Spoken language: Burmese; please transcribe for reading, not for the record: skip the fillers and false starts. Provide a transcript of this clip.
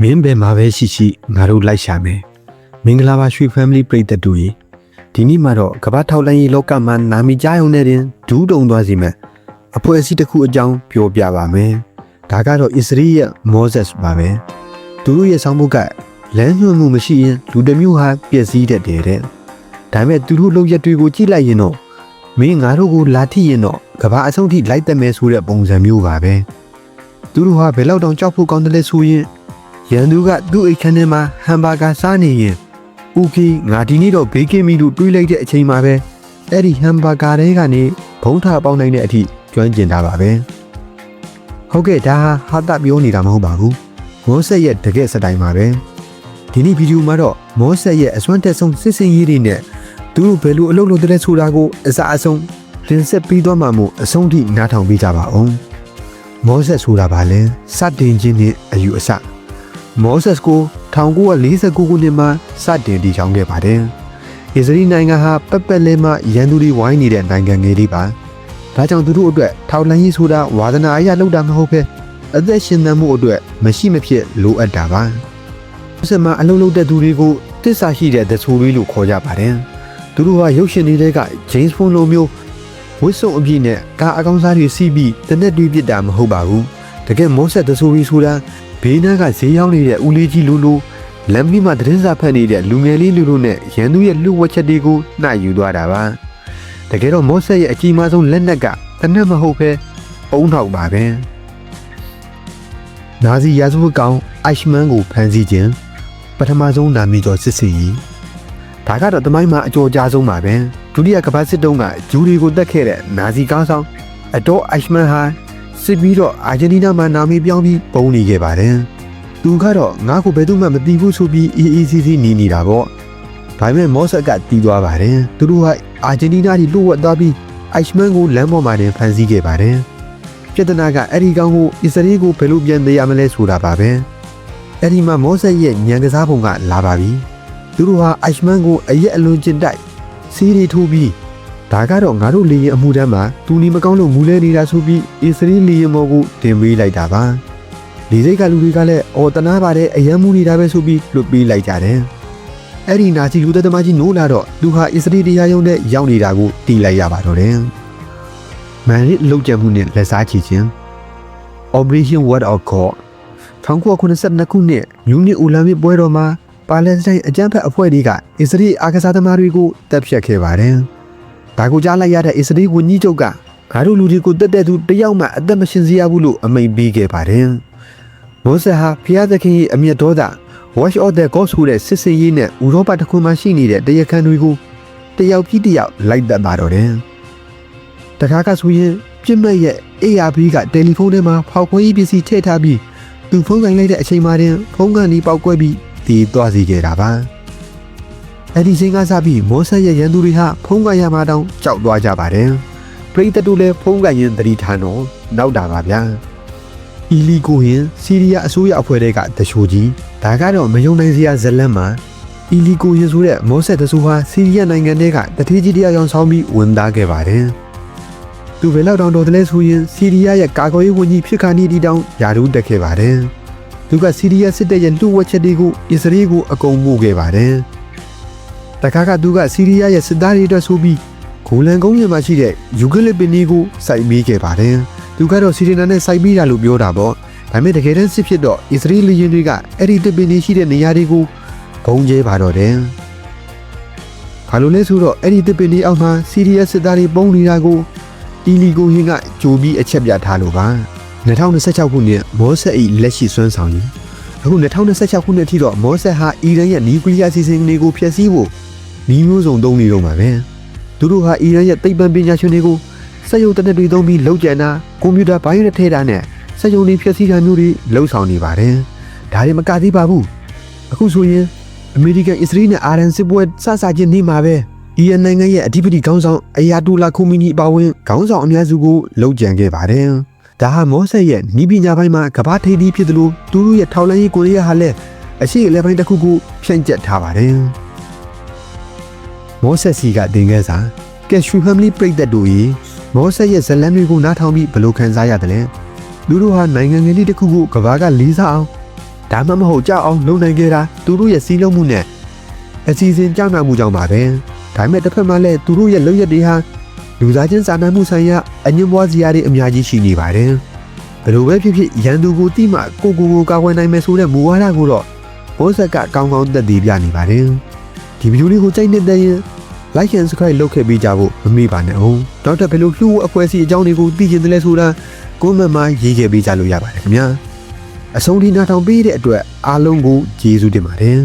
မင်းဘယ်မှာပဲရှိရှိငါတို့လိုက်ရှာမယ်မင်္ဂလာပါရွှေ family ပရိသတ်တို့ရေဒီနေ့မှာတော့ကမ္ဘာထောက်လိုင်းရေးလောကမှာနာမည်ကြားရုံနဲ့တင်ဒူးတုံသွားစီမယ်အဖွဲ့အစည်းတစ်ခုအကြောင်းပြောပြပါမယ်ဒါကတော့အစ္စရေးရဲ့ Moses ပါပဲသူတို့ရဲ့ဆောင်းဘုတ်ကလမ်းညွှန်မှုမရှိရင်လူတစ်မျိုးဟာပျက်စီးတတ်တယ်တဲ့ဒါပေမဲ့သူတို့လုပ်ရက်တွေကိုကြည့်လိုက်ရင်တော့မင်းငါတို့ကိုလာထိရင်တော့ကမ္ဘာအဆုံးထိလိုက်သက်မယ်ဆိုတဲ့ပုံစံမျိုးပါပဲသူတို့ဟာဘယ်လောက်တောင်ကြောက်ဖို့ကောင်းတယ်လဲဆိုရင်ရန်သူကသူ့အိတ်ခမ်းထဲမှာဟမ်ဘာဂါစားနေရင်ဦးခီငါဒီနေ့တော့ဘေးကင်းပြီလို့တွေးလိုက်တဲ့အချိန်မှာပဲအဲ့ဒီဟမ်ဘာဂါတွေကနေဘုံထပေါင်းနိုင်တဲ့အထိကျွမ်းကျင်တာပါပဲဟုတ်ကဲ့ဒါဟာတာပြောနေတာမဟုတ်ပါဘူးမောဆက်ရဲ့တကယ်စတိုင်ပါပဲဒီနေ့ဗီဒီယိုမှာတော့မောဆက်ရဲ့အစွမ်းတက်ဆုံးစစ်စင်ရေးတွေနဲ့သူတို့ဘယ်လိုအလုပ်လုပ်တဲ့ဆိုတာကိုအစအဆုံးလင်းဆက်ပြီးသွားမှမို့အဆုံးထိနားထောင်ပေးကြပါအောင်မောဆက်ဆိုတာဘာလဲစတင်ခြင်းနဲ့အယူအဆမောဆက်ကို1949ခုနှစ်မှာစတင်တည်ထောင်ခဲ့ပါတယ်အစ္စရေးနိုင်ငံဟာပက်ပက်လဲမှရန်သူတွေဝိုင်းနေတဲ့နိုင်ငံငယ်လေးပါဒါကြောင့်သူတို့အတွက်ထောက်လှမ်းရေးဆိုတာဝါသနာအရလုပ်တာမဟုတ်ပဲအသက်ရှင်သန်မှုအတွက်မရှိမဖြစ်လိုအပ်တာပါဆက်မှာအလုပ်လုပ်တဲ့သူတွေကိုတစ္ဆာရှိတဲ့သဆိုးလေးလို့ခေါ်ကြပါတယ်သူတို့ဟာရုပ်ရှင်တွေက James Bond လိုမျိုးဝစ်စုံအပြည့်နဲ့ကားအကောင်းစားတွေစီးပြီးတနက်တွေးပစ်တာမဟုတ်ပါဘူးတကယ်မောဆက်သဆိုးကြီးဆိုတာဘေးနားကဈေးရောက်နေတဲ့ဦးလေးကြီးလူလူလမ်းပြီးမှသတင်းစာဖတ်နေတဲ့လူငယ်လေးလူလူနဲ့ရန်သူရဲ့လူဝက်ချက်တွေကိုနှိုက်ယူသွားတာပါတကယ်တော့မောဆက်ရဲ့အကြီးမားဆုံးလက်နက်ကတနက်မဟုတ်ပဲအုံထောက်ပါပဲနာဇီရာဇဝတ်ကောင်အိုက်ရှ်မန်ကိုဖမ်းဆီးခြင်းပထမဆုံးနာမည်ကျော်စစ်စင်ရေးဒါကတော့တမိုင်းမှာအကျော်ကြားဆုံးပါပဲဒုတိယကမ္ဘာစစ်တုန်းကဂျူရီကိုတက်ခဲ့တဲ့နာဇီကောင်းဆောင်အတော်အိုက်ရှ်မန်ဟာစစ်ပြီးတော့အာဂျင်တီးနားမှာနာမည်ပြောင်းပြီးပုံနေခဲ့ပါတယ်သူကတော့ငါ့ကိုဘယ်သူမှမသိဘူးဆိုပြီးအေးအေးဆေးဆေးနေနေတာပေါ့ဒါပေမဲ့မောဆက်ကတီးသွားပါတယ်သူတို့ကအာဂျင်တီးနားကြီးလှုပ်ဝက်သွားပြီးအိုက်ရှ်မန်ကိုလမ်းပေါ်မှာတင်ဖမ်းဆီးခဲ့ပါတယ်ပြဿနာကအဲ့ဒီကောင်ကိုအစ္စရေးကိုဘယ်လိုပြန်သိရမလဲဆိုတာပါပဲအဲ့ဒီမှာမောဆက်ရဲ့ညံကစားပုံကလာပါပြီသူတို့ဟာအိုက်ရှ်မန်ကိုအရက်အလွန်ကျင်တိုက်စီးရီထိုးပြီးဒါကတော့ငါတို့လေရင်အမှုတန်းမှာသူနီမကောင်းလို့မူလဲနေတာဆိုပြီးအစ္စရေးလေရင်မော်ကိုတင်ပေးလိုက်တာပါလေစိတ်ကလူတွေကလည်းအော်တနာပါတဲ့အယမ်းမှုနေတာပဲဆိုပြီးလွတ်ပေးလိုက်ကြတယ်အဲ့ဒီနာဇီလူသက်သမားကြီးနိုးလာတော့သူဟာအစ္စရေးတရားရုံးနဲ့ရောက်နေတာကိုတီးလိုက်ရပါတော့တယ်မန်ရစ်လုံခြုံမှုနဲ့လက်စားချီခြင်း Operation Word of God 1982ခုနှစ်မြူနစ်အိုလံပစ်ပွဲတော်မှာပါလက်စတိုင်းအကြမ်းဖက်အဖွဲ့တွေကအစ္စရေးအာကစားသမားတွေကိုတပ်ဖြတ်ခဲ့ပါတယ်။ဒါကိုကြားလိုက်ရတဲ့အစ္စရေးဝန်ကြီးချုပ်ကငါတို့လူတွေကိုတက်တဲ့သူတယောက်မှအသက်မရှင်စေရဘူးလို့အမိန့်ပေးခဲ့ပါတယ်။မောဆက်ဟာဖျားသခင်ရဲ့အမျက်တော်သာ Watch of the God ဆိုတဲ့စစ်စင်ရေးနဲ့ဥရောပတစ်ခုမှရှိနေတဲ့တရားခံတွေကိုတယောက်ပြီးတယောက်လိုက်တက်ပါတော့တယ်။တခါကဆိုရင်ပြစ်မဲ့ရဲ့ ARB ကတယ်လီဖုန်းထဲမှာဖောက်ခွဲရေးပစ္စည်းထည့်ထားပြီးသူဖုန်းကင်လိုက်တဲ့အချိန်မှတင်ဖုန်းကနေပေါက်ကွဲပြီးတည်သွားစီခဲ့တာပါအဲ့ဒီချိန်ကစပြီးမောဆက်ရဲ့ရန်သူတွေဟာဖုန်းကင်ရမှာတောင်ကြောက်သွားကြပါတယ်ပရိသတ်တို့လည်းဖုန်းကင်ရင်သတိထားတော့နောက်တာပါဗျာအီလီကိုရင်စီးရီးယားအစိုးရအဖွဲ့တွေကတရှိုးကြီးဒါကတော့မယုံနိုင်စရာဇလတ်မှာအီလီကိုရင်ဆိုတဲ့မောဆက်တဆူဟာစီးရီးယားနိုင်ငံတွေကတထေးကြီးတရားရောင်ဆောင်ပြီးဝင်သားခဲ့ပါတယ်သူဘယ်လောက်တောင်တော်တယ်လဲဆိုရင်စီးရီးယားရဲ့ကာကွယ်ရေးဝန်ကြီးဖြစ်ခါနေတီတောင်ယာရုတက်ခဲ့ပါတယ်သူကစီးရီးယားစစ်တပ်ရဲ့လူဝက်ချက်တွေကိုအစ္စရေးကိုအကုန်ပို့ခဲ့ပါတယ်တခါကသူကစီးရီးယားရဲ့စစ်သားတွေအတွက်ဆိုပြီးဂိုလန်ကုန်းပြင်မှာရှိတဲ့ယူကလစ်ပင်တွေကိုစိုက်ပြီးခဲ့ပါတယ်သူကတော့စီရီနာနဲ့စိုက်ပြီးတာလို့ပြောတာပေါ့ဒါပေမဲ့တကယ်တမ်းစစ်ဖြစ်တော့အစ္စရေးလေယာဉ်တွေကအဲ့ဒီတစ်ပင်တွေရှိတဲ့နေရာတွေကိုဘုံကျဲပါတော့တယ်ဘာလို့လဲဆိုတော့အဲ့ဒီတစ်ပင်တွေအောက်မှာစီးရီးယားစစ်သားတွေပုံနေတာကိုအီလီကိုဟင်းကကြိုပြီးအချက်ပြထားလို့ပါ2026ခုနှစ်မောဆက်၏လက်ရှိစွမ်းဆောင်ရည်အခု2026ခုနှစ်အထိတော့မောဆက်ဟာအီရန်ရဲ့နျူကလ িয়ার စီစဉ်တွေကိုဖျက်ဆီးဖို့နည်းမျိုးစုံသုံးနေတော့မှာပဲသူတို့ဟာအီရန်ရဲ့သိပ္ပံပညာရှင်တွေကိုစက်ရုံတနက်တွေသုံးပြီးလုပ်ကြံတာကွန်ပျူတာဘိုင်းနဲ့ထည့်တာနဲ့စက်ရုံတွေဖျက်ဆီးတာမျိုးတွေလှုပ်ဆောင်နေပါတယ်ဒါတွေမကသေးပါဘူးအခုဆိုရင်အမေရိကန်အစ္စရေးနဲ့အာရန်စစ်ပွဲစစချင်းနေမှာပဲအီရန်နိုင်ငံရဲ့အဓိပတိခေါင်းဆောင်အယာတူလာခူမီနီအပါအဝင်ခေါင်းဆောင်အများစုကိုလှုပ်ကြံခဲ့ပါတယ်ဒါဟာမောဆက်ရဲ့နီးပညာပိုင်းမှာကမ္ဘာထိပ်သီးဖြစ်သလိုသူတို့ရဲ့ထောက်လှမ်းရေးကိုရီးယားဟာလည်းအရှိအလဲပိုင်းတစ်ခုကိုဖြန့်ကျက်ထားပါတယ်မောဆက်စီကတင်ခဲ့စာကက်ရှူဖမ်လီပရိသတ်တို့ရေမောဆက်ရဲ့ဇလန်တွေကိုနားထောင်ပြီးဘယ်လိုခံစားရတယ်လဲသူတို့ဟာနိုင်ငံငယ်လေးတစ်ခုကိုကမ္ဘာကလေးစားအောင် ဒါမှမဟုတ်ကြောက်အောင်လုံနိုင်ခဲ့တာသူတို့ရဲ့စီးလုံးမှုနဲ့အစီအစဉ်ကြောက်နာမှုကြောင့်ပါပဲဒါပေမဲ့တစ်ဖက်မှာလည်းသူတို့ရဲ့လုပ်ရက်တွေဟာလူသားချင်းစာနာမှုဆိုင်ရာအငြင်းပွားစရာတွေအများကြီးရှိနေပါတယ်ဘယ်လိုပဲဖြစ်ဖြစ်ရန်သူကိုတိမှကိုကာကွယ်နိုင်မယ်ဆိုတဲ့မူဝါဒကိုတော့ဘောဆက်ကကောင်းကောင်းသက်သေပြနေပါတယ်ဒီဗီဒီယိုလေးကိုကြိုက်နေတဲ့ရင် like and subscribe လုပ်ခဲ့ပေးကြဖို့မမေ့ပါနဲ့အောင်နောက်ထပ်ဘယ်လိုလှူအဖွဲ့အစည်းအကြောင်းတွေကိုသိချင်တယ်လဲဆိုတာcomment မှာရေးခဲ့ပေးကြလို့ရပါတယ်ခင်ဗျာအဆုံးထိနားထောင်ပေးတဲ့အတွက်အားလုံးကိုကျေးဇူးတင်ပါတယ်